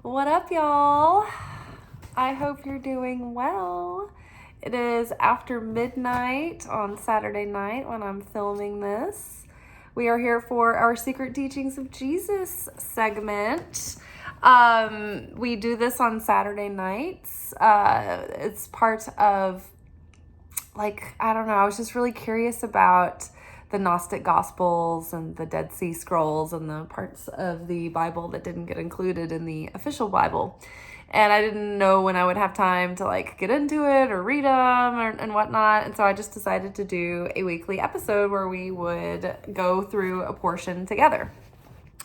What up, y'all? I hope you're doing well. It is after midnight on Saturday night when I'm filming this. We are here for our Secret Teachings of Jesus segment. We do this on Saturday nights. It's part of, I was just really curious about the Gnostic Gospels and the Dead Sea Scrolls and the parts of the Bible that didn't get included in the official Bible. And I didn't know when I would have time to get into it or read them and whatnot. And so I just decided to do a weekly episode where we would go through a portion together.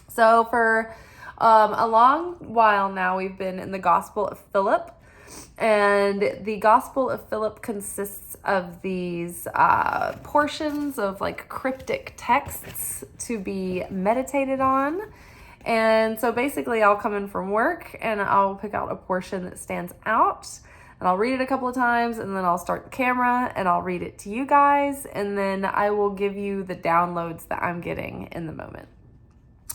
So for a long while now, we've been in the Gospel of Philip. And the Gospel of Philip consists of these portions of cryptic texts to be meditated on. And so basically I'll come in from work and I'll pick out a portion that stands out and I'll read it a couple of times, and then I'll start the camera and I'll read it to you guys, and then I will give you the downloads that I'm getting in the moment.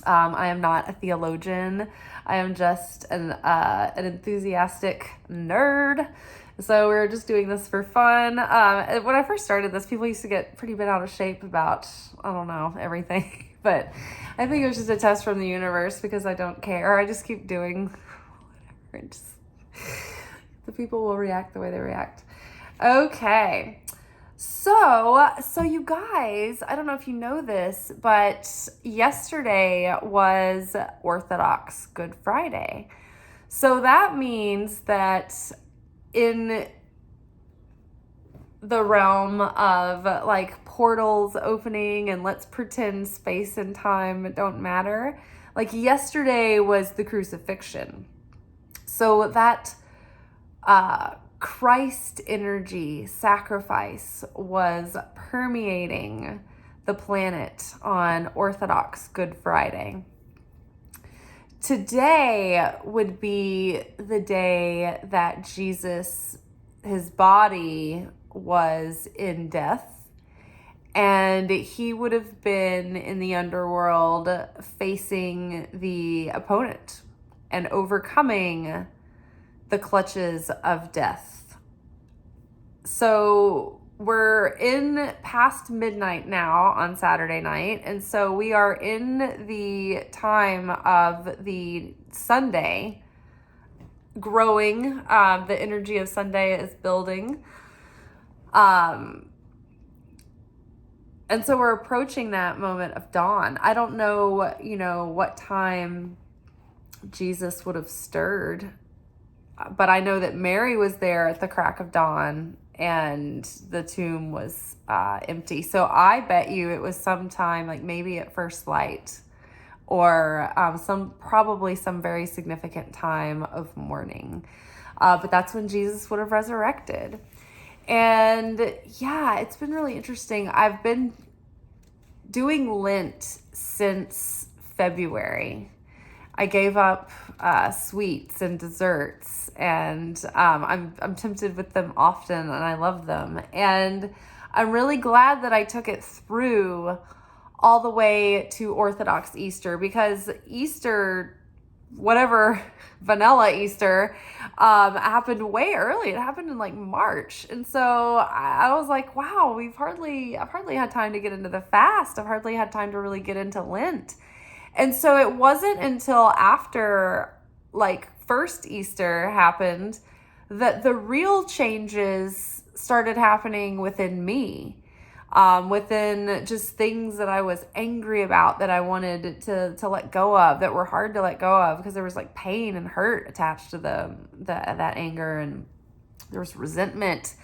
I am not a theologian. I am just an enthusiastic nerd. So we're just doing this for fun. When I first started this, people used to get pretty bent out of shape about, everything. But I think it was just a test from the universe because I don't care. I just keep doing whatever. The people will react the way they react. Okay. So you guys, I don't know if you know this, but yesterday was Orthodox Good Friday. So that means that in the realm of portals opening and let's pretend space and time don't matter, yesterday was the crucifixion. So that Christ energy sacrifice was permeating the planet on Orthodox Good Friday. Today would be the day that Jesus, his body was in death, and he would have been in the underworld facing the opponent and overcoming the clutches of death. So we're in past midnight now on Saturday night. And so we are in the time of the Sunday growing. The energy of Sunday is building. And so we're approaching that moment of dawn. I don't know, what time Jesus would have stirred, but I know that Mary was there at the crack of dawn and the tomb was empty. So I bet you it was sometime maybe at first light, or probably some very significant time of morning. But that's when Jesus would have resurrected. And yeah, it's been really interesting. I've been doing Lent since February. I gave up sweets and desserts, and I'm tempted with them often, and I love them. And I'm really glad that I took it through all the way to Orthodox Easter, because Easter, whatever, vanilla Easter, happened way early. It happened in March. And so I was like, wow, I've hardly had time to get into the fast. I've hardly had time to really get into Lent. And so it wasn't until after first Easter happened that the real changes started happening within me, within just things that I was angry about, that I wanted to let go of, that were hard to let go of because there was pain and hurt attached to that anger, and there was resentment.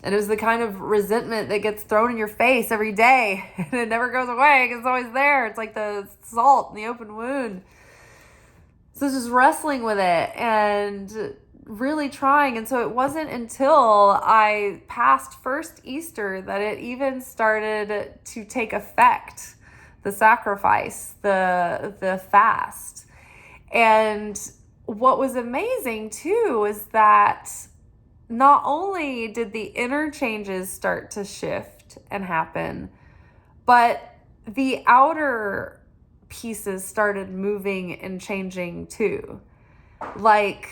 And it was the kind of resentment that gets thrown in your face every day and it never goes away because it's always there. It's like the salt in the open wound. So just wrestling with it and really trying. And so it wasn't until I passed first Easter that it even started to take effect, the sacrifice, the fast. And what was amazing too is that not only did the inner changes start to shift and happen, but the outer pieces started moving and changing too. like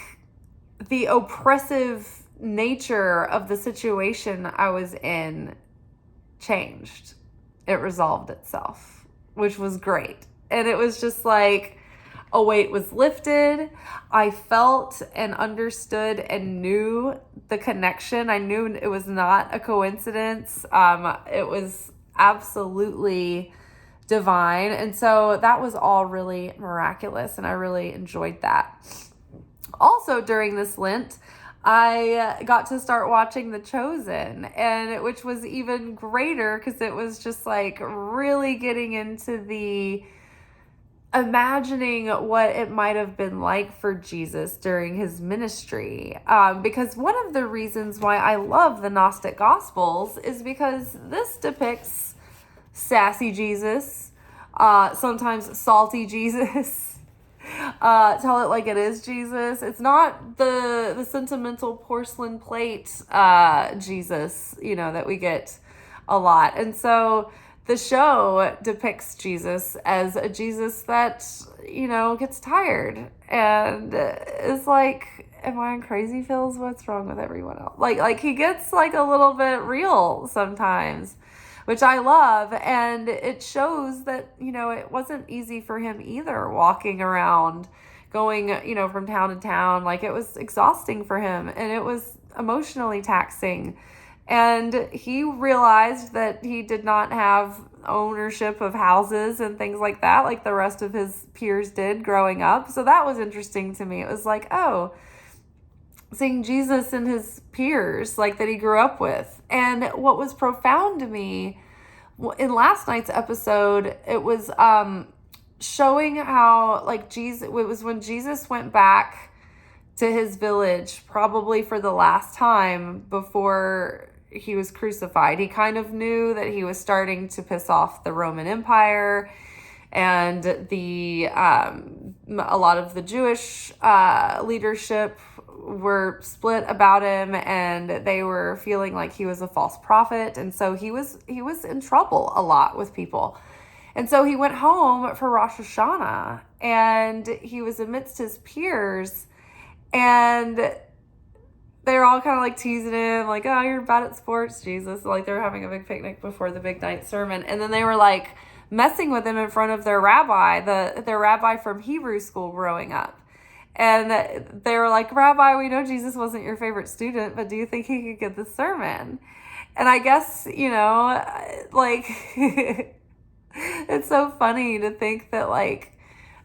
the oppressive nature of the situation I was in changed. It resolved itself, which was great. And it was just like a weight was lifted. I felt and understood and knew the connection. I knew it was not a coincidence. It was absolutely divine. And so that was all really miraculous, and I really enjoyed that. Also, during this Lent, I got to start watching The Chosen, and which was even greater because it was just like really getting into the imagining what it might have been like for Jesus during his ministry. Because one of the reasons why I love the Gnostic Gospels is because this depicts sassy Jesus, sometimes salty Jesus. Tell it like it is Jesus. It's not the sentimental porcelain plate Jesus, that we get a lot. And so the show depicts Jesus as a Jesus that, gets tired and is like, am I on crazy pills? What's wrong with everyone else? Like he gets like a little bit real sometimes, which I love. And it shows that, it wasn't easy for him either, walking around, going, from town to town. Like, it was exhausting for him, and it was emotionally taxing. And he realized that he did not have ownership of houses and things like that, like the rest of his peers did growing up. So that was interesting to me. It was like, oh, seeing Jesus and his peers, like, that he grew up with. And what was profound to me in last night's episode, it was showing how, like, Jesus, it was when Jesus went back to his village, probably for the last time before he was crucified. He kind of knew that he was starting to piss off the Roman Empire, and a lot of the Jewish leadership were split about him, and they were feeling like he was a false prophet. And so he was in trouble a lot with people. And so he went home for Rosh Hashanah, and he was amidst his peers, and they were all kind of like teasing him, like, oh, you're bad at sports, Jesus. Like, they were having a big picnic before the big night sermon. And then they were like messing with him in front of their rabbi, their rabbi from Hebrew school growing up. And they were like, Rabbi, we know Jesus wasn't your favorite student, but do you think he could get the sermon? And I guess, like, it's so funny to think that, like,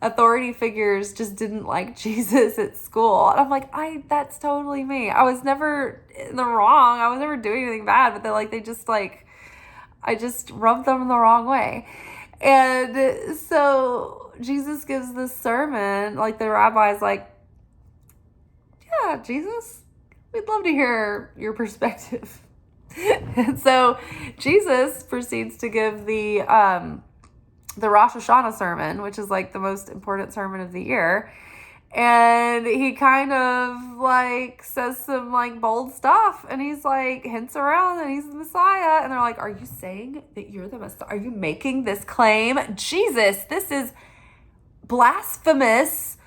authority figures just didn't like Jesus at school. And I'm like, that's totally me. I was never in the wrong. I was never doing anything bad, but I just rubbed them the wrong way. And so Jesus gives this sermon, like, the rabbi's like, yeah, Jesus, we'd love to hear your perspective. And so Jesus proceeds to give the Rosh Hashanah sermon, which is like the most important sermon of the year. And he kind of like says some like bold stuff, and he's like hints around that he's the Messiah. And they're like, are you saying that you're the Messiah? Are you making this claim? Jesus, this is blasphemous,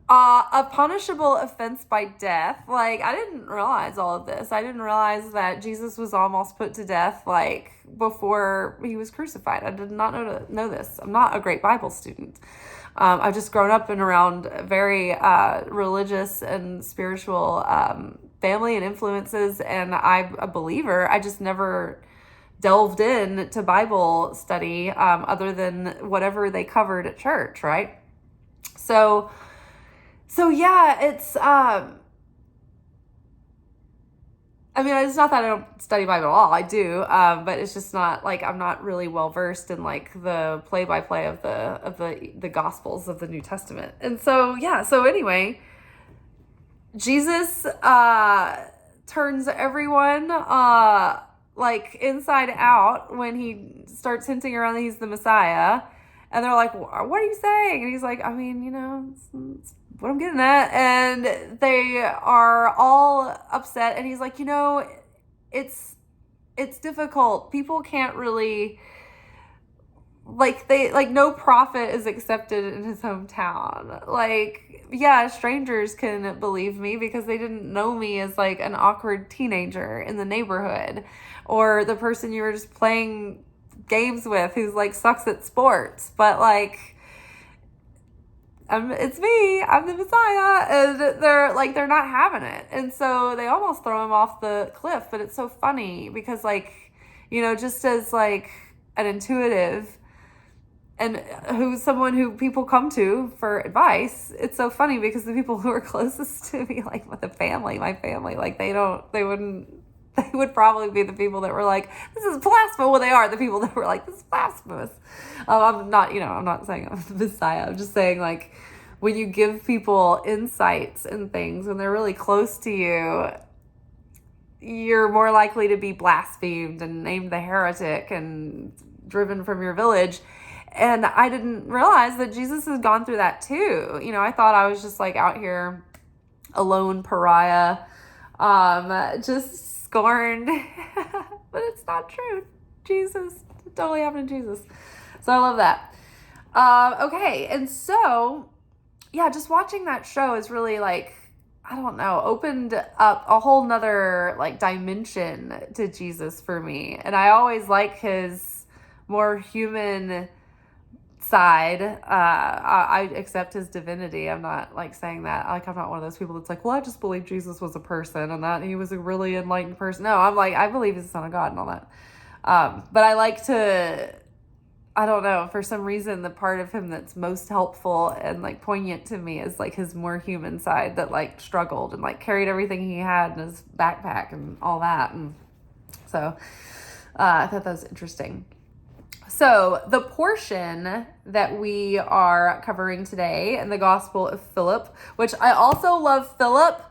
a punishable offense by death. Like, I didn't realize all of this. I didn't realize that Jesus was almost put to death, like, before he was crucified. I did not know this. I'm not a great Bible student. I've just grown up and around very religious and spiritual family and influences, and I'm a believer. I just never delved in to Bible study other than whatever they covered at church, right? So yeah, it's, it's not that I don't study Bible at all. I do, but it's just not like I'm not really well versed in like the play-by-play of the Gospels of the New Testament. And so yeah, so anyway, Jesus turns everyone like inside out when he starts hinting around that he's the Messiah, and they're like, "What are you saying?" And he's like, it's what I'm getting at. And they are all upset, and he's like, it's difficult. People can't really no prophet is accepted in his hometown. Like, yeah, strangers can believe me because they didn't know me as like an awkward teenager in the neighborhood, or the person you were just playing games with who's like sucks at sports. But like, it's me, I'm the Messiah, and they're not having it, and so they almost throw him off the cliff. But it's so funny because like, just as like an intuitive and who's someone who people come to for advice, it's so funny because the people who are closest to me, like with my family, like they would probably be the people that were like, this is blasphemous. Well, they are the people that were like, this is blasphemous. I'm not saying I'm the Messiah. I'm just saying, like, when you give people insights and things, when they're really close to you, you're more likely to be blasphemed and named the heretic and driven from your village. And I didn't realize that Jesus has gone through that too. I thought I was just like out here, a lone pariah, just scorned. But it's not true. Jesus, it totally happened to Jesus. So I love that. Okay, and so, yeah, just watching that show is really like, I don't know, opened up a whole nother like dimension to Jesus for me. And I always like his more human side. I accept his divinity. I'm not like saying that. Like, I'm not one of those people that's like, well, I just believe Jesus was a person and that he was a really enlightened person. No, I'm like, I believe he's the Son of God and all that. But I like to, I don't know, for some reason, the part of him that's most helpful and like poignant to me is like his more human side that like struggled and like carried everything he had in his backpack and all that. And so I thought that was interesting. So the portion that we are covering today in the Gospel of Philip, which I also love Philip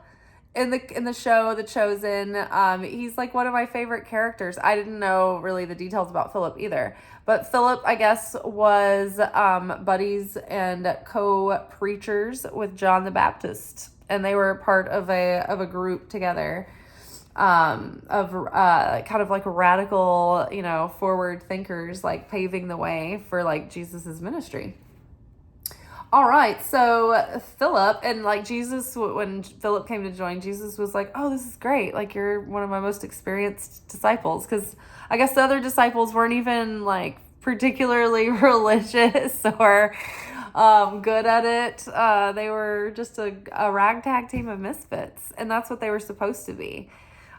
in the show The Chosen. He's like one of my favorite characters. I didn't know really the details about Philip either, but Philip, I guess, was buddies and co-preachers with John the Baptist, and they were part of a group together. Kind of like radical, forward thinkers, like paving the way for like Jesus's ministry. All right, so Philip, and like Jesus, when Philip came to join, Jesus was like, oh, this is great. Like, you're one of my most experienced disciples. Because I guess the other disciples weren't even like particularly religious or good at it. They were just a ragtag team of misfits. And that's what they were supposed to be.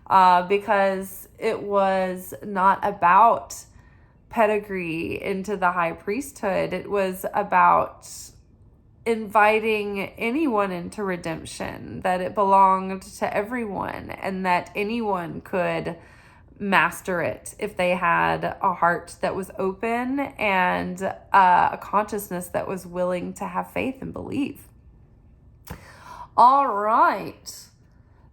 Because it was not about pedigree into the high priesthood. It was about inviting anyone into redemption, that it belonged to everyone and that anyone could master it if they had a heart that was open and a consciousness that was willing to have faith and believe. All right.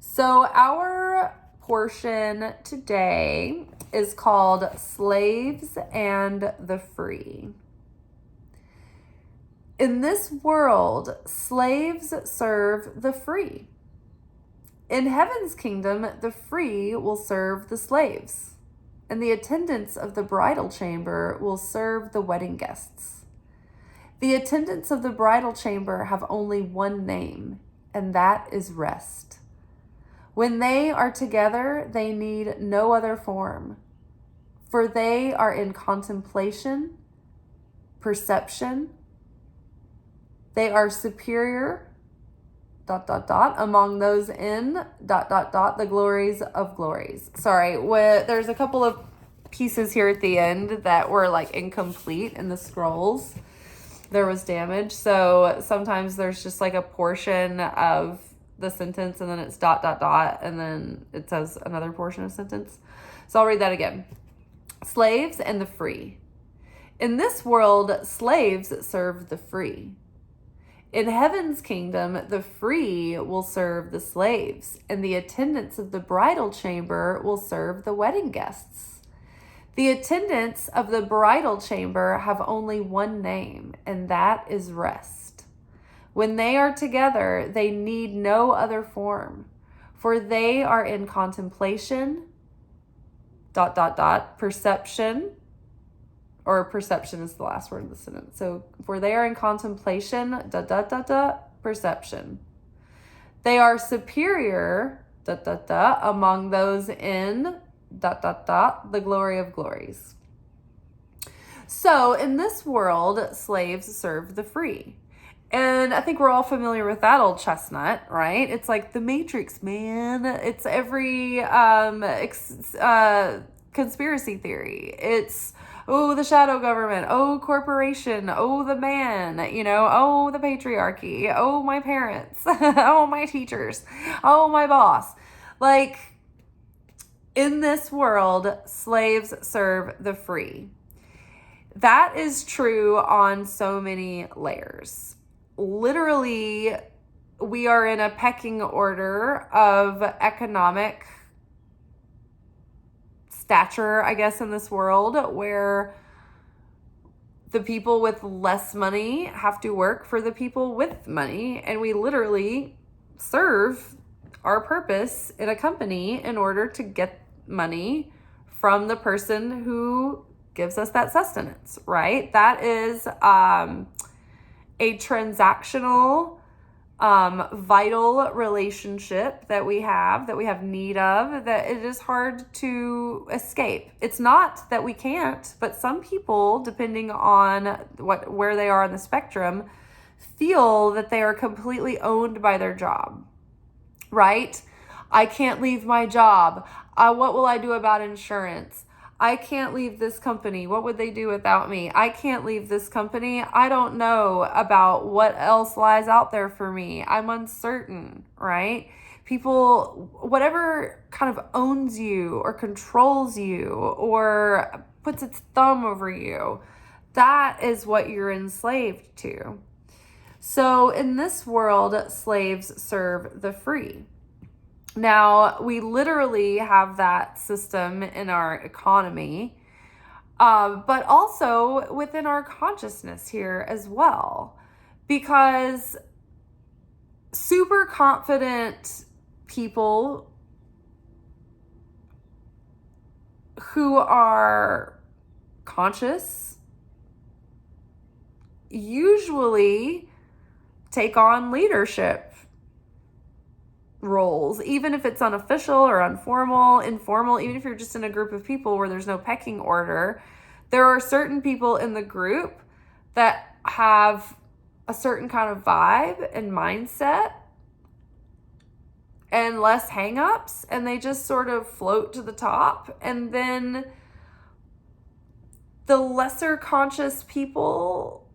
So our portion today is called Slaves and the Free. In this world, slaves serve the free. In heaven's kingdom, the free will serve the slaves, and the attendants of the bridal chamber will serve the wedding guests. The attendants of the bridal chamber have only one name, and that is rest. When they are together, they need no other form, for they are in contemplation, perception. They are superior, ... among those in ... the glories of glories. Sorry, there's a couple of pieces here at the end that were like incomplete in the scrolls. There was damage, so sometimes there's just like a portion of the sentence and then it's ... and then it says another portion of sentence. So I'll read that again. Slaves and the free. In this world, slaves serve the free. In heaven's kingdom, the free will serve the slaves, and the attendants of the bridal chamber will serve the wedding guests. The attendants of the bridal chamber have only one name, and that is rest. When they are together, they need no other form, for they are in contemplation, ... perception, or perception is the last word of the sentence. So for they are in contemplation, perception. They are superior, among those in, the glory of glories. So in this world, slaves serve the free. And I think we're all familiar with that old chestnut, right? It's like the Matrix, man. It's every conspiracy theory. It's, oh, the shadow government, oh, corporation, oh, the man, oh, the patriarchy, oh, my parents, oh, my teachers, oh, my boss. Like, in this world, slaves serve the free. That is true on so many layers. Literally, we are in a pecking order of economic stature, I guess, in this world, where the people with less money have to work for the people with money, and we literally serve our purpose in a company in order to get money from the person who gives us that sustenance, right? That is a transactional, vital relationship that we have need of, that it is hard to escape. It's not that we can't, but some people, depending on where they are on the spectrum, feel that they are completely owned by their job, right? I can't leave my job. What will I do about insurance? I can't leave this company. What would they do without me? I can't leave this company. I don't know about what else lies out there for me. I'm uncertain, right? People, whatever kind of owns you or controls you or puts its thumb over you, that is what you're enslaved to. So in this world, slaves serve the free. Now, we literally have that system in our economy, but also within our consciousness here as well, because super confident people who are conscious usually take on leadership roles, even if it's unofficial or informal, even if you're just in a group of people where there's no pecking order. There are certain people in the group that have a certain kind of vibe and mindset and less hangups, and they just sort of float to the top. And then the lesser conscious people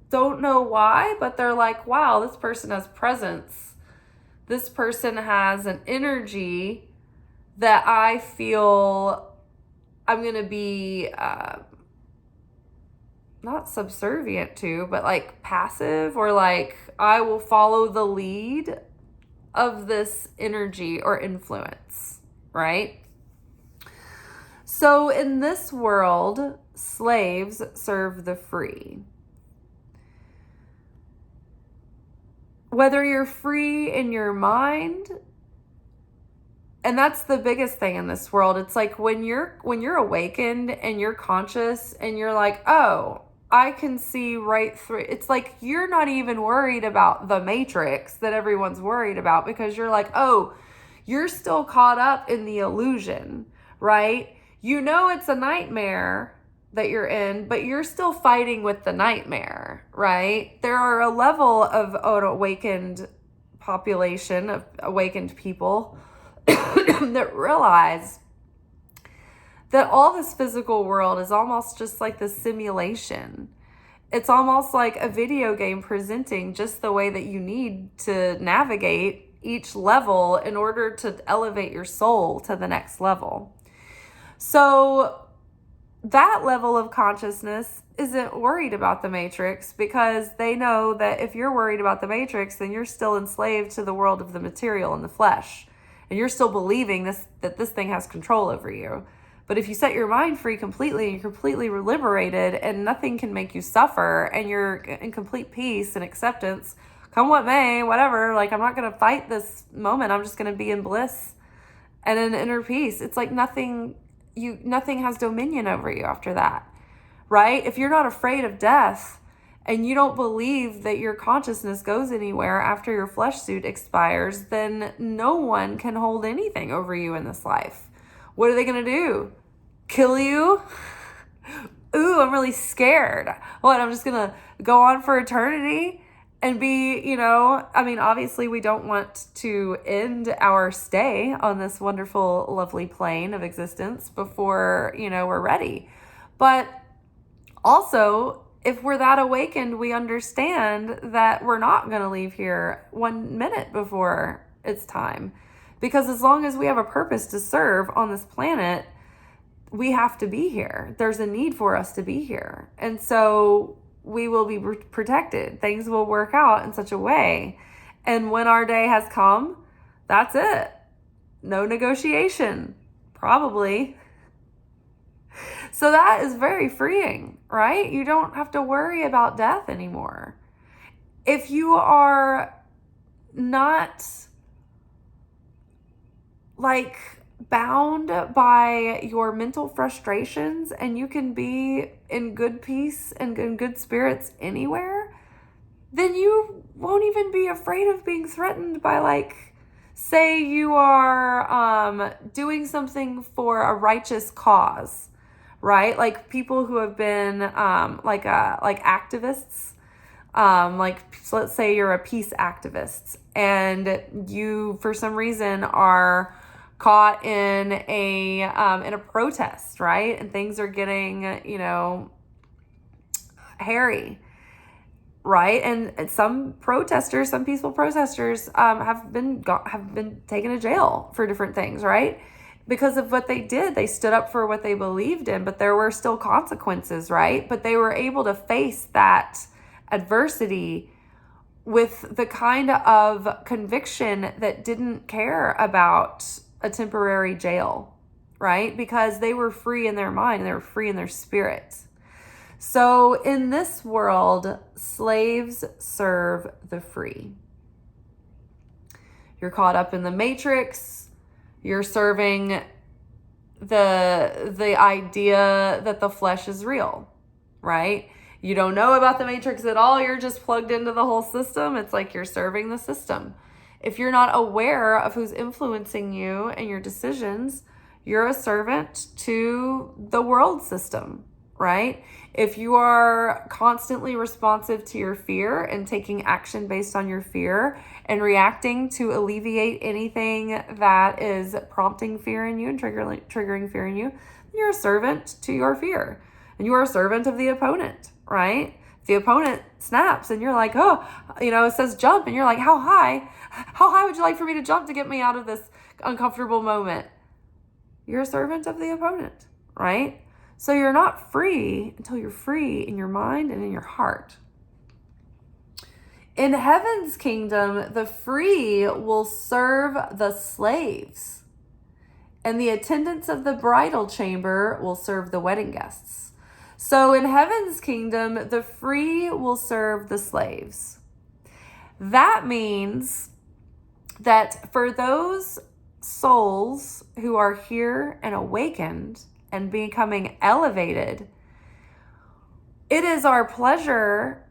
don't know why, but they're like, wow, this person has presence. This person has an energy that I feel I'm going to be not subservient to, but like passive, or like I will follow the lead of this energy or influence, right? So in this world, slaves serve the free. Whether you're free in your mind, and that's the biggest thing in this world. It's like when you're awakened and you're conscious and you're like, oh, I can see right through. It's like you're not even worried about the matrix that everyone's worried about, because you're like, oh, you're still caught up in the illusion, right? You know it's a nightmare that you're in, but you're still fighting with the nightmare, right? There are a level of an awakened population, of awakened people that realize that all this physical world is almost just like this simulation. It's almost like a video game presenting just the way that you need to navigate each level in order to elevate your soul to the next level. So that level of consciousness isn't worried about the matrix, because they know that if you're worried about the matrix, then you're still enslaved to the world of the material and the flesh. And you're still believing that this thing has control over you. But if you set your mind free completely, and you're completely liberated, and nothing can make you suffer, and you're in complete peace and acceptance, come what may, whatever, like I'm not going to fight this moment. I'm just going to be in bliss and in inner peace. It's like nothing has dominion over you after that. right? If you're not afraid of death and you don't believe that your consciousness goes anywhere after your flesh suit expires, then no one can hold anything over you in this life. What are they going to do? Kill you? Ooh, I'm really scared. What, I'm just going to go on for eternity and be, obviously we don't want to end our stay on this wonderful, lovely plane of existence before, we're ready. But also, if we're that awakened, we understand that we're not going to leave here 1 minute before it's time. Because as long as we have a purpose to serve on this planet, we have to be here. There's a need for us to be here. And so we will be protected. Things will work out in such a way. And when our day has come, that's it. No negotiation, probably. So that is very freeing, right? You don't have to worry about death anymore. If you are not bound by your mental frustrations and you can be in good peace and in good spirits anywhere, then you won't even be afraid of being threatened by say you are doing something for a righteous cause, right? Like people who have been activists, so let's say you're a peace activist and you for some reason are caught in a protest, right? And things are getting, hairy, right? And some peaceful protesters, have been taken to jail for different things, right? Because of what they did. They stood up for what they believed in, but there were still consequences, right? But they were able to face that adversity with the kind of conviction that didn't care about a temporary jail, right? Because they were free in their mind and they were free in their spirit. So in this world, slaves serve the free. You're caught up in the matrix. You're serving the idea that the flesh is real, right? You don't know about the matrix at all. You're just plugged into the whole system. It's like you're serving the system. If you're not aware of who's influencing you and your decisions, you're a servant to the world system, right? If you are constantly responsive to your fear and taking action based on your fear and reacting to alleviate anything that is prompting fear in you and triggering fear in you, you're a servant to your fear. And you are a servant of the opponent, right? If the opponent snaps and you're like, it says jump, and you're like, how high would you like for me to jump to get me out of this uncomfortable moment? You're a servant of the opponent, right? So you're not free until you're free in your mind and in your heart. In heaven's kingdom, the free will serve the slaves, and the attendants of the bridal chamber will serve the wedding guests. So in heaven's kingdom, the free will serve the slaves. That means that for those souls who are here and awakened and becoming elevated, it is our pleasure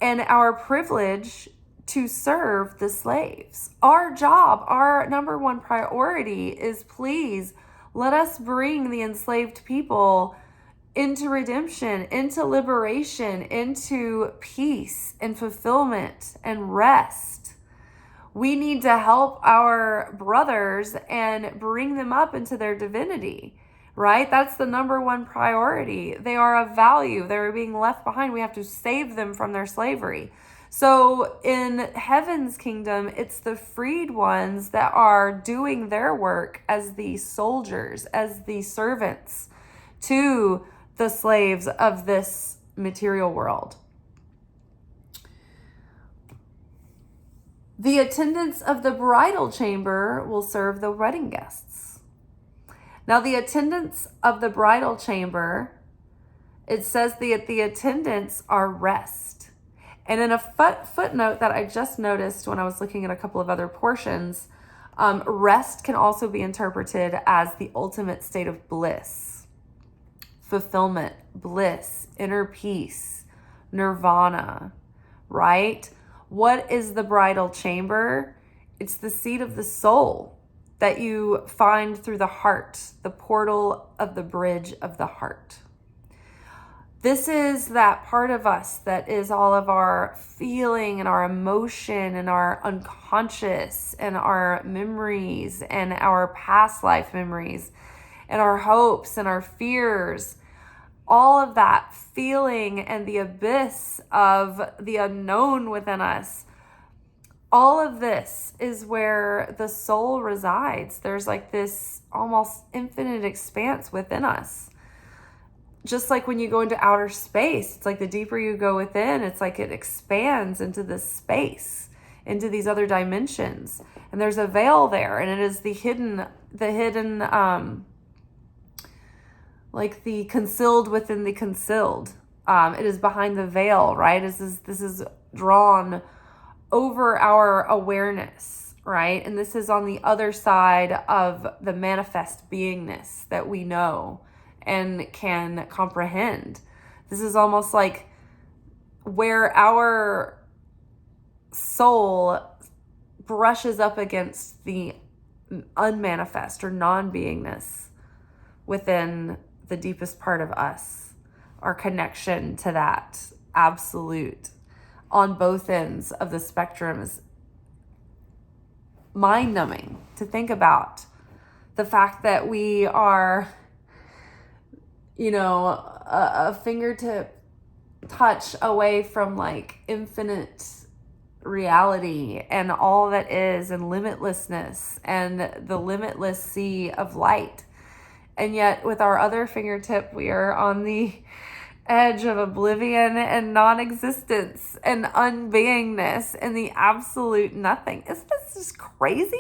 and our privilege to serve the slaves. Our job, our number one priority is, please let us bring the enslaved people into redemption, into liberation, into peace and fulfillment and rest. We need to help our brothers and bring them up into their divinity, right? That's the number one priority. They are of value. They're being left behind. We have to save them from their slavery. So in heaven's kingdom, it's the freed ones that are doing their work as the soldiers, as the servants to the slaves of this material world. The attendants of the bridal chamber will serve the wedding guests. Now, the attendants of the bridal chamber, it says the attendants are rest. And in a footnote that I just noticed when I was looking at a couple of other portions, rest can also be interpreted as the ultimate state of bliss. fulfillment, bliss, inner peace, nirvana, right? What is the bridal chamber? It's the seat of the soul that you find through the heart, the portal of the bridge of the heart. This is that part of us that is all of our feeling and our emotion and our unconscious and our memories and our past life memories and our hopes and our fears. All of that feeling and the abyss of the unknown within us. All of this is where the soul resides. There's like this almost infinite expanse within us. Just like when you go into outer space, it's like the deeper you go within, it's like it expands into this space, into these other dimensions. And there's a veil there, and it is the hidden, like the concealed within the concealed. It is behind the veil, right? This is drawn over our awareness, right? And this is on the other side of the manifest beingness that we know and can comprehend. This is almost like where our soul brushes up against the unmanifest or non-beingness within the deepest part of us. Our connection to that absolute on both ends of the spectrum is mind-numbing to think about. The fact that we are, a fingertip touch away from like infinite reality and all that is, and limitlessness and the limitless sea of light. And yet with our other fingertip, we are on the edge of oblivion and non-existence and unbeingness and the absolute nothing. Isn't this just crazy?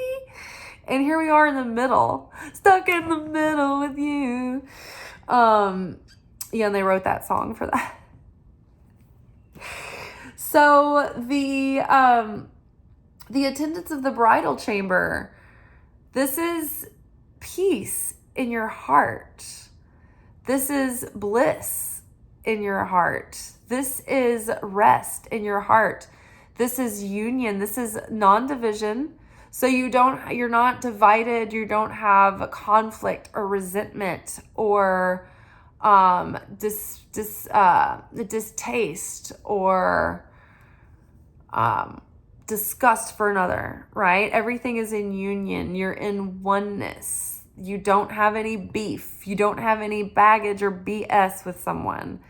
And here we are in the middle, stuck in the middle with you. And they wrote that song for that. So the attendants of the bridal chamber, this is peace in your heart. This is bliss in your heart. This is rest in your heart. This is union. This is non-division. So you're not divided. You don't have conflict or resentment or distaste or disgust for another, right? Everything is in union. You're in oneness. You don't have any beef. You don't have any baggage or BS with someone.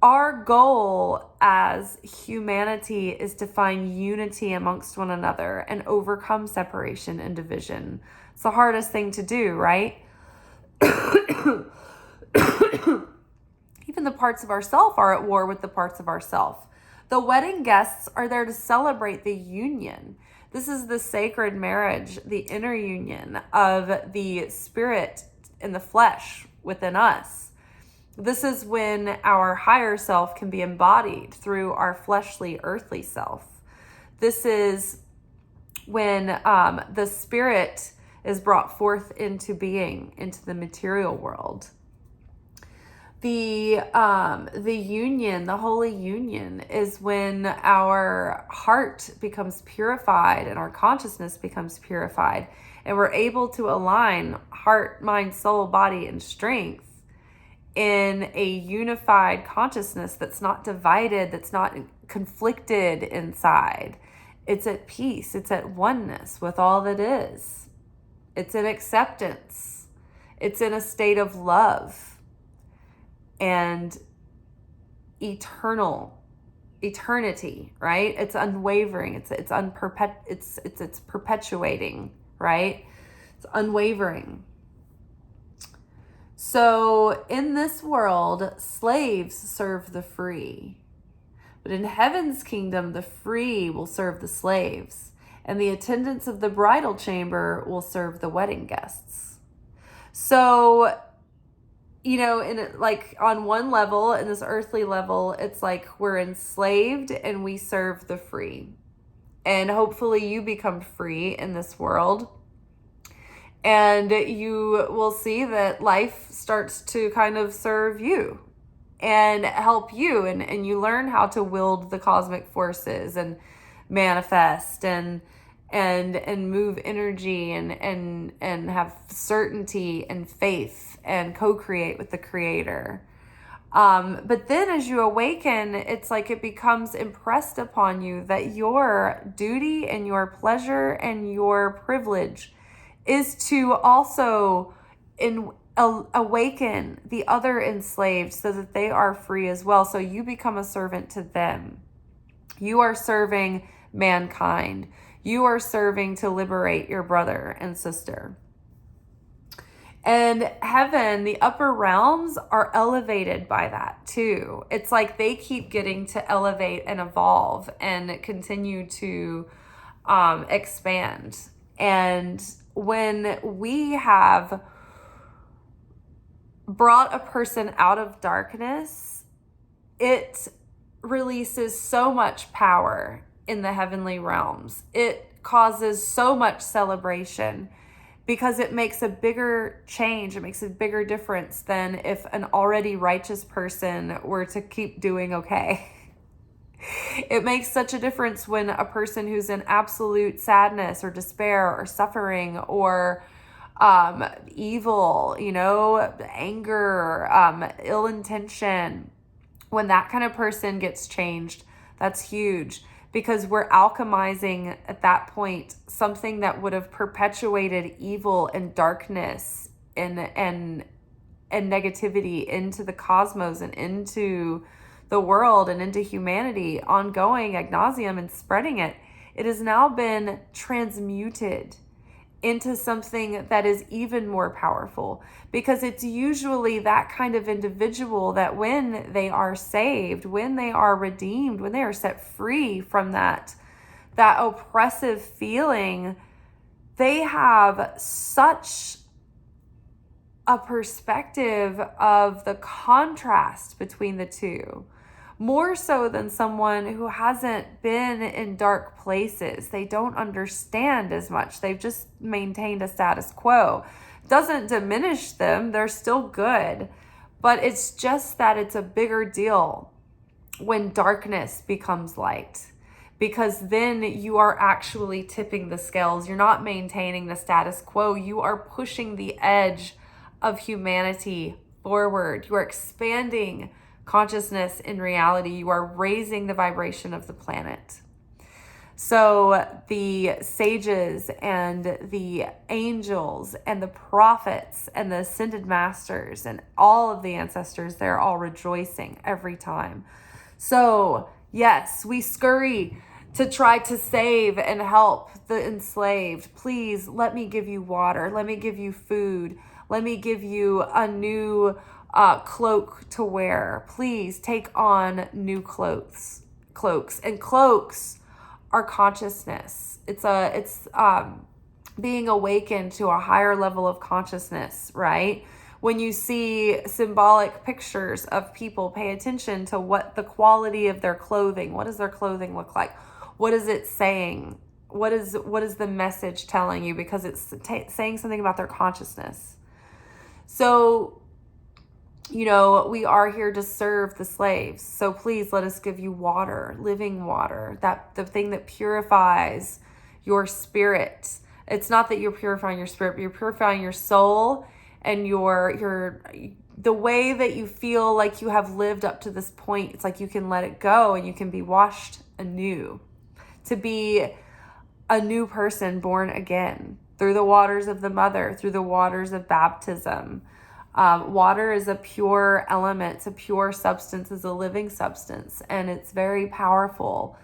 Our goal as humanity is to find unity amongst one another and overcome separation and division. It's the hardest thing to do, right? Even the parts of ourself are at war with the parts of ourself. The wedding guests are there to celebrate the union. This is the sacred marriage, the inner union of the spirit and the flesh within us. This is when our higher self can be embodied through our fleshly, earthly self. This is when the spirit is brought forth into being, into the material world. The union, the holy union, is when our heart becomes purified and our consciousness becomes purified, and we're able to align heart, mind, soul, body, and strength in a unified consciousness that's not divided, that's not conflicted inside. It's at peace. It's at oneness with all that is. It's in acceptance. It's in a state of love and eternity, right? It's unwavering. It's perpetuating, right? It's unwavering. So in this world, slaves serve the free. But in heaven's kingdom, the free will serve the slaves, and the attendants of the bridal chamber will serve the wedding guests. So, on one level, in this earthly level, it's like we're enslaved and we serve the free. And hopefully you become free in this world. And you will see that life starts to kind of serve you and help you, and you learn how to wield the cosmic forces and manifest and move energy and have certainty and faith and co-create with the creator. But then as you awaken, it's like it becomes impressed upon you that your duty and your pleasure and your privilege is to also awaken the other enslaved so that they are free as well. So you become a servant to them. You are serving mankind. You are serving to liberate your brother and sister. And heaven, the upper realms, are elevated by that too. It's like they keep getting to elevate and evolve and continue to expand. And when we have brought a person out of darkness, it releases so much power in the heavenly realms. It causes so much celebration because it makes a bigger change. It makes a bigger difference than if an already righteous person were to keep doing okay. It makes such a difference when a person who's in absolute sadness or despair or suffering or evil, anger, ill intention, when that kind of person gets changed, that's huge, because we're alchemizing at that point something that would have perpetuated evil and darkness and negativity into the cosmos and into the world and into humanity, ongoing ad nauseum and spreading it. It has now been transmuted into something that is even more powerful, because it's usually that kind of individual that when they are saved, when they are redeemed, when they are set free from that oppressive feeling, they have such a perspective of the contrast between the two, more so than someone who hasn't been in dark places. They don't understand as much. They've just maintained a status quo. Doesn't diminish them. They're still good. But it's just that it's a bigger deal when darkness becomes light, because then you are actually tipping the scales. You're not maintaining the status quo. You are pushing the edge of humanity forward. You are expanding consciousness in reality. You are raising the vibration of the planet. So the sages and the angels and the prophets and the ascended masters and all of the ancestors, they're all rejoicing every time. So yes, we scurry to try to save and help the enslaved. Please let me give you water. Let me give you food. Let me give you a new cloak to wear. Please take on new cloaks. And cloaks are consciousness. It's being awakened to a higher level of consciousness, right? When you see symbolic pictures of people, pay attention to what the quality of their clothing, what does their clothing look like? What is it saying? What is the message telling you? Because it's saying something about their consciousness. So, we are here to serve the slaves. So please let us give you water, living water, that the thing that purifies your spirit. It's not that you're purifying your spirit, but you're purifying your soul and the way that you feel like you have lived up to this point. It's like you can let it go and you can be washed anew, to be a new person born again through the waters of the mother, through the waters of baptism. Water is a pure element. It's a pure substance. It's a living substance, and it's very powerful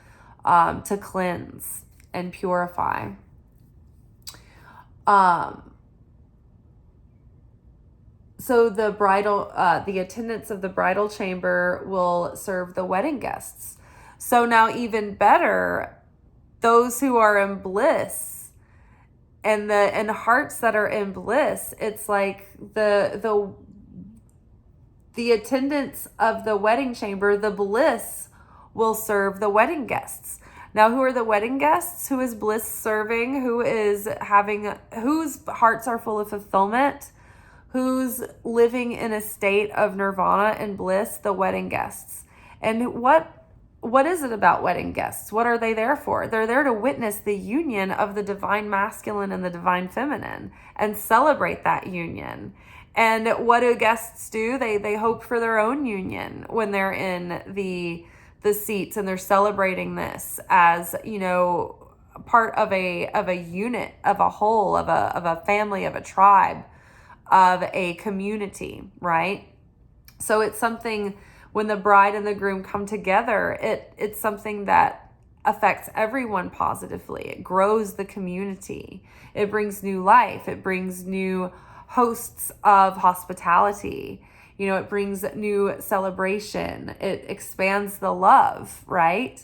to cleanse and purify. So the attendants of the bridal chamber will serve the wedding guests. So now even better, those who are in bliss and hearts that are in bliss, it's like the attendants of the wedding chamber, the bliss will serve the wedding guests. Now, who are the wedding guests? Who is bliss serving? Whose hearts are full of fulfillment? Who's living in a state of nirvana and bliss? The wedding guests. And what is it about wedding guests? What are they there for? They're there to witness the union of the divine masculine and the divine feminine and celebrate that union. And what do guests do? They hope for their own union when they're in the seats and they're celebrating this as, part of a unit, of a whole, of a family, of a tribe, of a community, right? So it's something, when the bride and the groom come together, it's something that affects everyone positively. It grows the community. It brings new life. It brings new hosts of hospitality. It brings new celebration. It expands the love, right?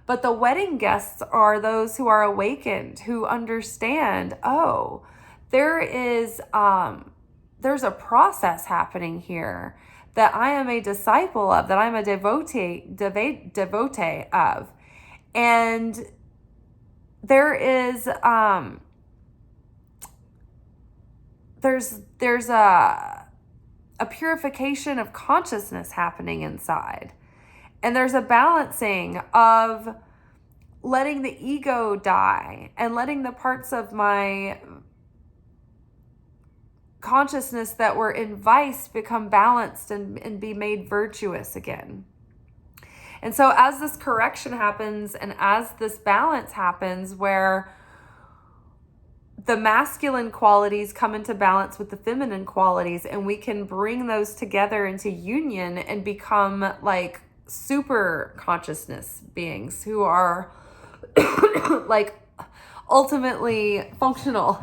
But the wedding guests are those who are awakened, who understand, there's a process happening here that I am a disciple of, that I'm a devotee of. And there is, there's a purification of consciousness happening inside. And there's a balancing of letting the ego die and letting the parts of my consciousness that were in vice become balanced and be made virtuous again. And so as this correction happens and as this balance happens, where the masculine qualities come into balance with the feminine qualities, and we can bring those together into union and become like super consciousness beings who are like ultimately functional.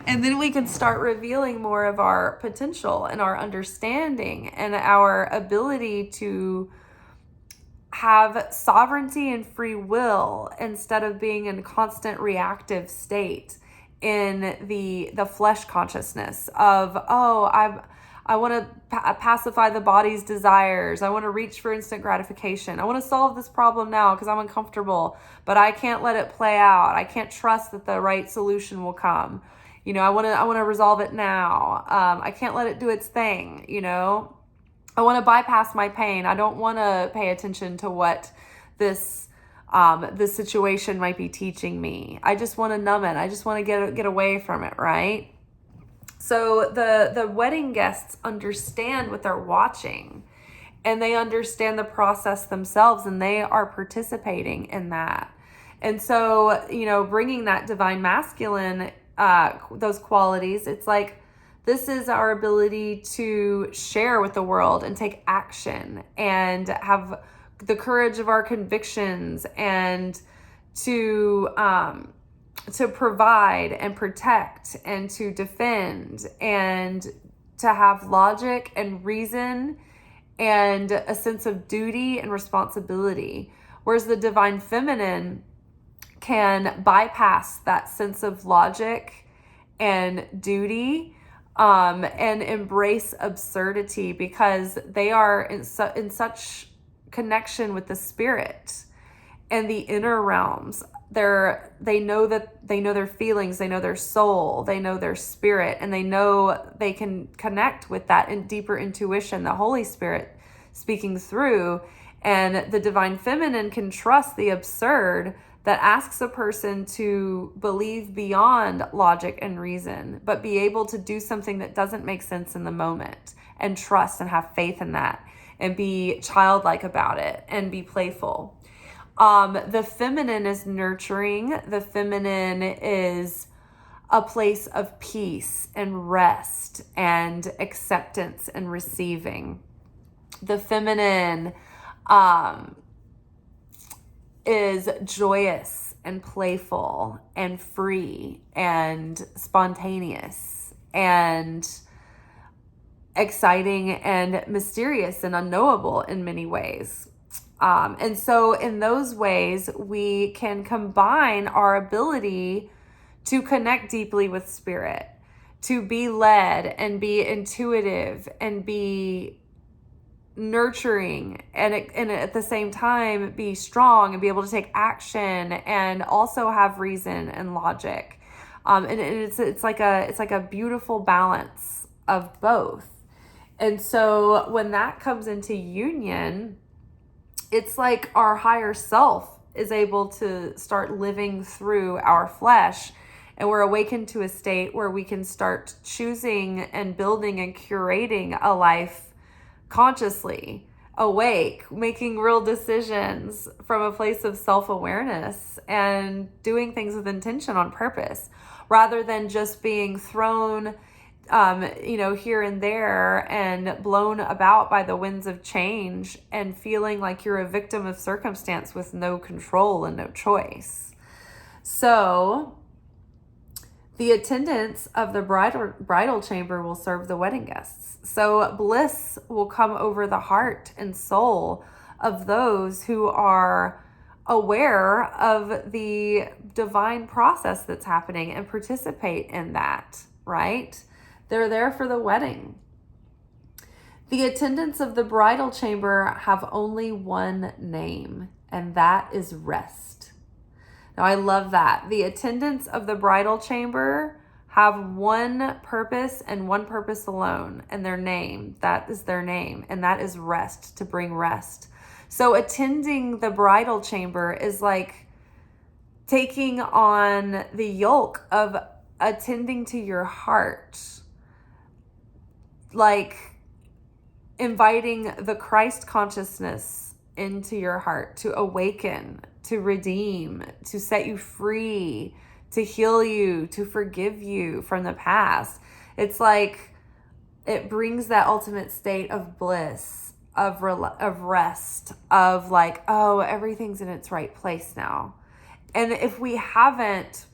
And then we can start revealing more of our potential and our understanding and our ability to have sovereignty and free will instead of being in constant reactive state in the flesh consciousness of, I want to pacify the body's desires. I want to reach for instant gratification. I want to solve this problem now because I'm uncomfortable, but I can't let it play out. I can't trust that the right solution will come. I want to resolve it now. I can't let it do its thing. I want to bypass my pain. I don't want to pay attention to what this situation might be teaching me. I just want to numb it. I just want to get away from it, right? So the wedding guests understand what they're watching, and they understand the process themselves, and they are participating in that. And so, bringing that divine masculine, those qualities, it's like, this is our ability to share with the world and take action and have the courage of our convictions and to provide and protect and to defend and to have logic and reason and a sense of duty and responsibility. Whereas the divine feminine can bypass that sense of logic and duty and embrace absurdity, because they are in such connection with the spirit and the inner realms. They know their feelings, they know their soul, they know their spirit, and they know they can connect with that in deeper intuition, the Holy Spirit speaking through. And the divine feminine can trust the absurd that asks a person to believe beyond logic and reason, but be able to do something that doesn't make sense in the moment, and trust and have faith in that, and be childlike about it, and be playful. The feminine is nurturing. The feminine is a place of peace and rest and acceptance and receiving. The feminine is joyous and playful and free and spontaneous and exciting and mysterious and unknowable in many ways. And so in those ways, we can combine our ability to connect deeply with spirit, to be led and be intuitive and be nurturing, and at the same time be strong and be able to take action and also have reason and logic. And it's like a beautiful balance of both. And so when that comes into union, it's like our higher self is able to start living through our flesh, and we're awakened to a state where we can start choosing and building and curating a life consciously, awake, making real decisions from a place of self-awareness and doing things with intention on purpose, rather than just being thrown here and there and blown about by the winds of change and feeling like you're a victim of circumstance with no control and no choice. So the attendants of the bridal chamber will serve the wedding guests. So bliss will come over the heart and soul of those who are aware of the divine process that's happening and participate in that, right? They're there for the wedding. The attendants of the bridal chamber have only one name, and that is rest. Now, I love that. The attendants of the bridal chamber have one purpose and one purpose alone, and their name, that is their name, and that is rest, to bring rest. So attending the bridal chamber is like taking on the yoke of attending to your heart, like inviting the Christ consciousness into your heart to awaken, to redeem, to set you free, to heal you, to forgive you from the past. It's like it brings that ultimate state of bliss, of rest, of like, oh, everything's in its right place now. And if we haven't,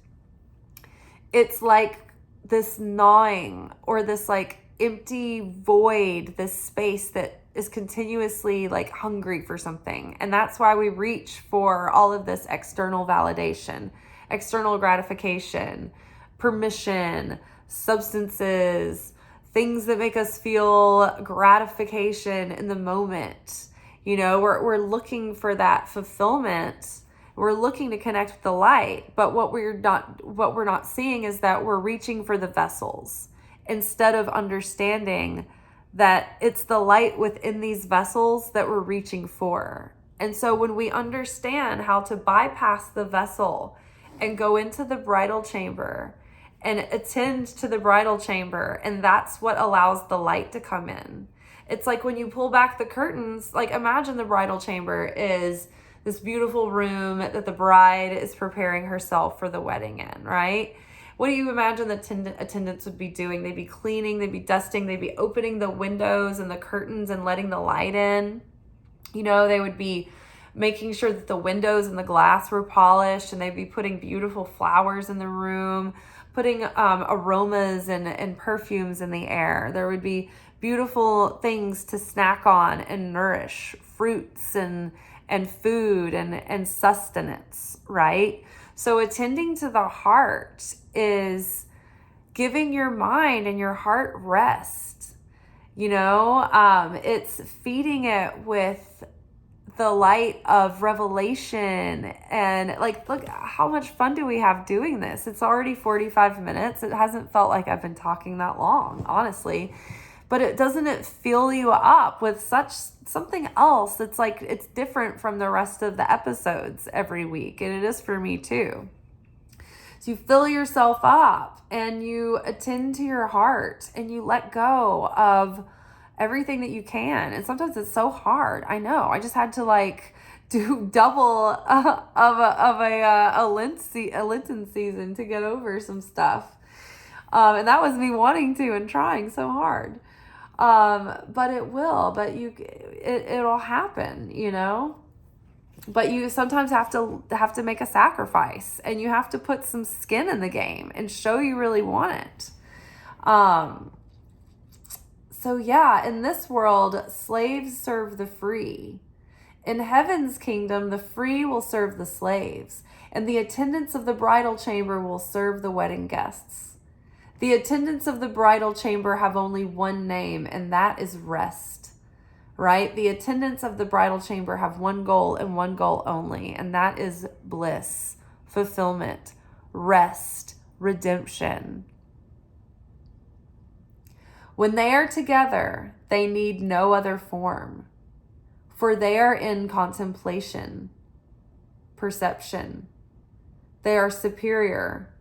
it's like this gnawing or this like empty void, this space that is continuously like hungry for something. And that's why we reach for all of this external validation, external gratification, permission, substances, things that make us feel gratification in the moment. You know, we're looking for that fulfillment. We're looking to connect with the light, but what we're not seeing is that we're reaching for the vessels instead of understanding that it's the light within these vessels that we're reaching for. And so when we understand how to bypass the vessel and go into the bridal chamber and attend to the bridal chamber, and that's what allows the light to come in. It's like when you pull back the curtains, like imagine the bridal chamber is this beautiful room that the bride is preparing herself for the wedding in, right? What do you imagine the attendants would be doing? They'd be cleaning, they'd be dusting, they'd be opening the windows and the curtains and letting the light in. You know, they would be making sure that the windows and the glass were polished, and they'd be putting beautiful flowers in the room, putting aromas and perfumes in the air. There would be beautiful things to snack on and nourish, fruits and food and sustenance, right? So attending to the heart is giving your mind and your heart rest. You know, it's feeding it with the light of revelation. And like, look, how much fun do we have doing this? It's already 45 minutes. It hasn't felt like I've been talking that long, honestly. But doesn't it fill you up with something else that's like, it's different from the rest of the episodes every week? And it is for me too. So you fill yourself up and you attend to your heart and you let go of everything that you can. And sometimes it's so hard. I know. I just had to like do double of a Lenten season to get over some stuff. And that was me wanting to and trying so hard. But it will, but it'll happen, you know, but you sometimes have to make a sacrifice, and you have to put some skin in the game and show you really want it. So yeah, in this world, slaves serve the free. In heaven's kingdom, the free will serve the slaves, and the attendants of the bridal chamber will serve the wedding guests. The attendants of the bridal chamber have only one name, and that is rest. right? The attendants of the bridal chamber have one goal and one goal only, and that is bliss, fulfillment, rest, redemption. When they are together, they need no other form, for they are in contemplation, perception. They are superior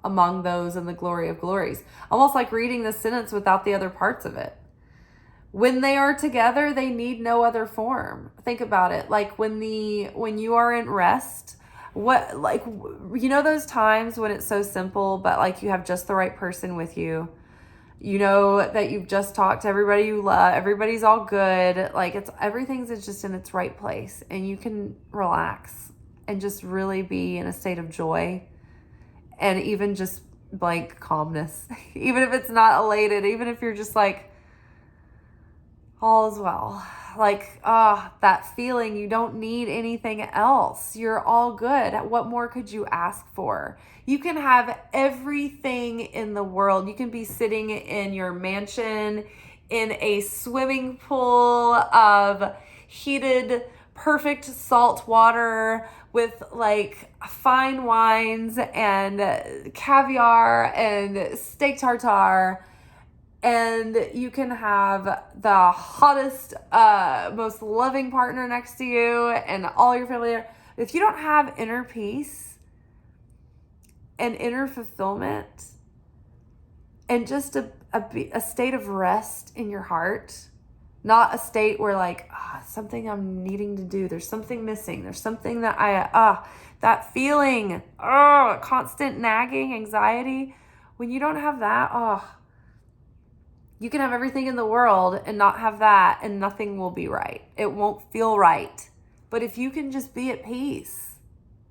among those in the glory of glories. Almost like reading the sentence without the other parts of it. When they are together, they need no other form. Think about it. Like when you are in rest, those times when it's so simple, but like you have just the right person with you. You know that you've just talked to everybody you love. Everybody's all good. Like everything's just in its right place, and you can relax and just really be in a state of joy, and even just blank calmness. Even if it's not elated, even if you're just like, all is well. Like, that feeling, you don't need anything else. You're all good. What more could you ask for? You can have everything in the world. You can be sitting in your mansion in a swimming pool of heated, perfect salt water with like fine wines and caviar and steak tartare. And you can have the hottest, most loving partner next to you and all your family there. If you don't have inner peace and inner fulfillment and just a state of rest in your heart, not a state where like, something I'm needing to do. There's something missing. There's something that that feeling, constant nagging, anxiety. When you don't have that, you can have everything in the world and not have that, and nothing will be right. It won't feel right. But if you can just be at peace,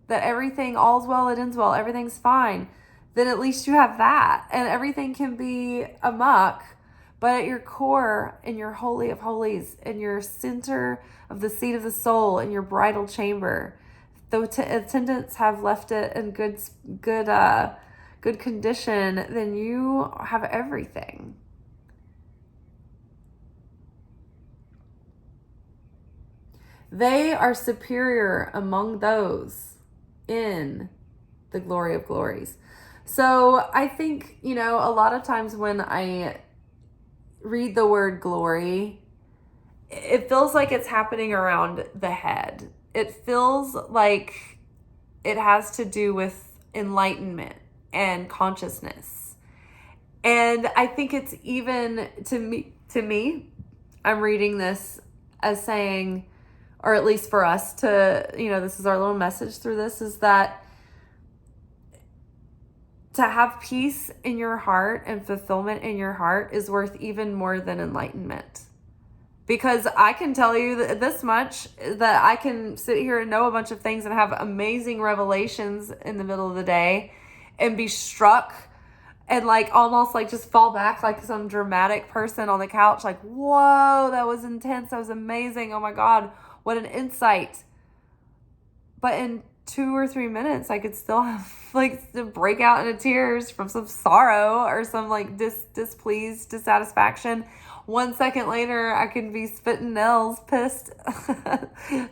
that everything, all's well, it ends well, everything's fine, then at least you have that. And everything can be amok, but at your core, in your holy of holies, in your center of the seat of the soul, in your bridal chamber, the attendants have left it in good condition, then you have everything. They are superior among those in the glory of glories. So I think, a lot of times when I read the word glory, it feels like it's happening around the head. It feels like it has to do with enlightenment and consciousness. And I think it's even to me, I'm reading this as saying, or at least for us to, this is our little message through this, is that to have peace in your heart and fulfillment in your heart is worth even more than enlightenment. Because I can tell you this much, that I can sit here and know a bunch of things and have amazing revelations in the middle of the day and be struck and like almost like just fall back like some dramatic person on the couch, like, whoa, that was intense. That was amazing. Oh my God, what an insight. But in 2 or 3 minutes, I could still have like to break out into tears from some sorrow or some like displeased, dissatisfaction. 1 second later, I could be spitting nails, pissed,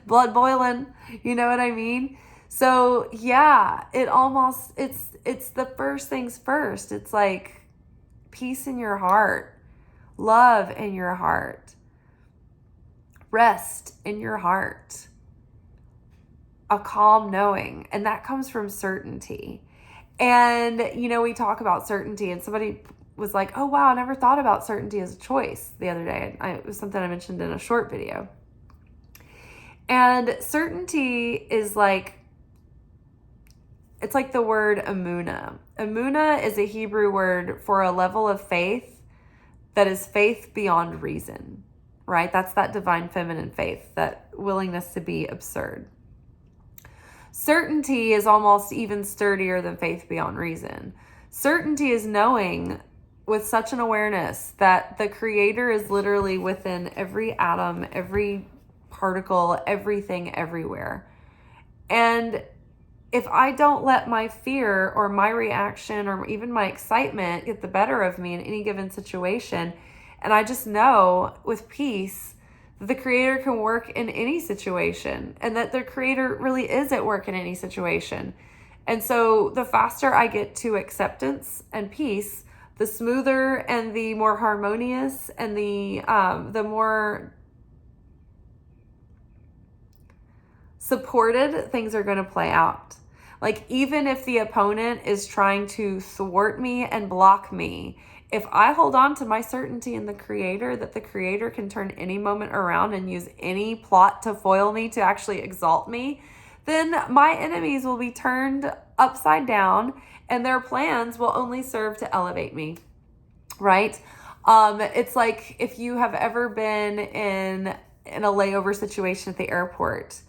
blood boiling. You know what I mean? So yeah, it's the first things first. It's like peace in your heart, love in your heart, rest in your heart, a calm knowing. And that comes from certainty. And, we talk about certainty, and somebody was like, oh, wow, I never thought about certainty as a choice the other day. It was something I mentioned in a short video. And certainty is like, it's like the word emunah. Emunah is a Hebrew word for a level of faith that is faith beyond reason, right? That's that divine feminine faith, that willingness to be absurd. Certainty is almost even sturdier than faith beyond reason. Certainty is knowing with such an awareness that the Creator is literally within every atom, every particle, everything, everywhere. And if I don't let my fear or my reaction or even my excitement get the better of me in any given situation, and I just know with peace The creator can work in any situation, and that the creator really is at work in any situation. And so the faster I get to acceptance and peace, the smoother and the more harmonious and the more supported things are going to play out. Like, even if the opponent is trying to thwart me and block me, if I hold on to my certainty in the creator, that the creator can turn any moment around and use any plot to foil me, to actually exalt me, then my enemies will be turned upside down and their plans will only serve to elevate me, right? It's like if you have ever been in a layover situation at the airport,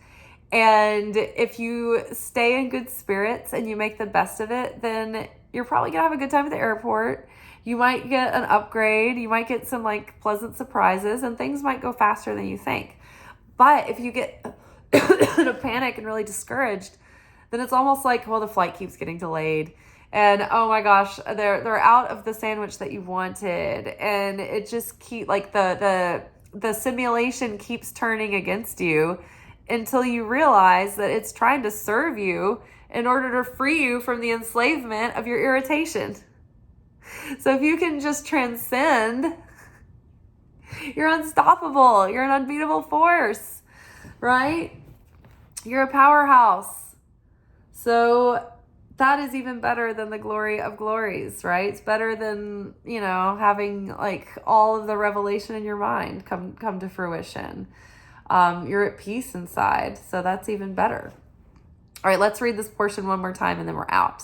and if you stay in good spirits and you make the best of it, then you're probably going to have a good time at the airport. You might get an upgrade. You might get some like pleasant surprises, and things might go faster than you think. But if you get in a panic and really discouraged, then it's almost like, well, the flight keeps getting delayed. And oh my gosh, they're out of the sandwich that you wanted. And it just like the simulation keeps turning against you until you realize that it's trying to serve you in order to free you from the enslavement of your irritation. So if you can just transcend, you're unstoppable. You're an unbeatable force, right? You're a powerhouse. So that is even better than the glory of glories, right? It's better than, having like all of the revelation in your mind come to fruition. You're at peace inside, so that's even better. All right, let's read this portion one more time and then we're out.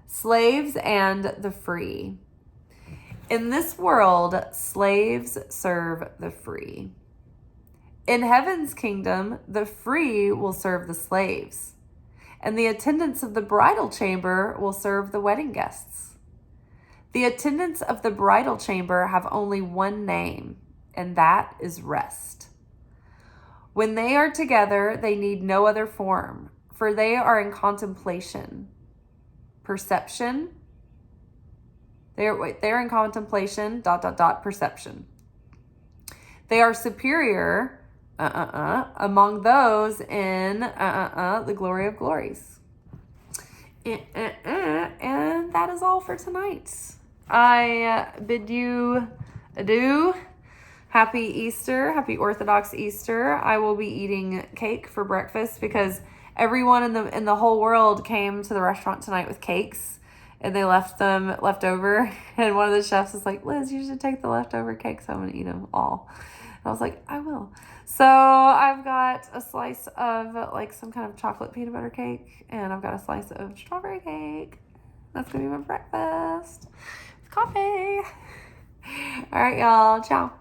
Slaves and the free. In this world, slaves serve the free. In heaven's kingdom, the free will serve the slaves, and the attendants of the bridal chamber will serve the wedding guests. The attendants of the bridal chamber have only one name, and that is rest. When they are together, they need no other form, for they are in contemplation. Perception. They're in contemplation, ... perception. They are superior, among those in, the glory of glories. And that is all for tonight. I bid you adieu. Happy Easter. Happy Orthodox Easter. I will be eating cake for breakfast because everyone in the whole world came to the restaurant tonight with cakes, and they left them left over. And one of the chefs was like, Liz, you should take the leftover cakes home and eat them all. And I was like, I will. So I've got a slice of like some kind of chocolate peanut butter cake, and I've got a slice of strawberry cake. That's going to be my breakfast with coffee. All right, y'all. Ciao.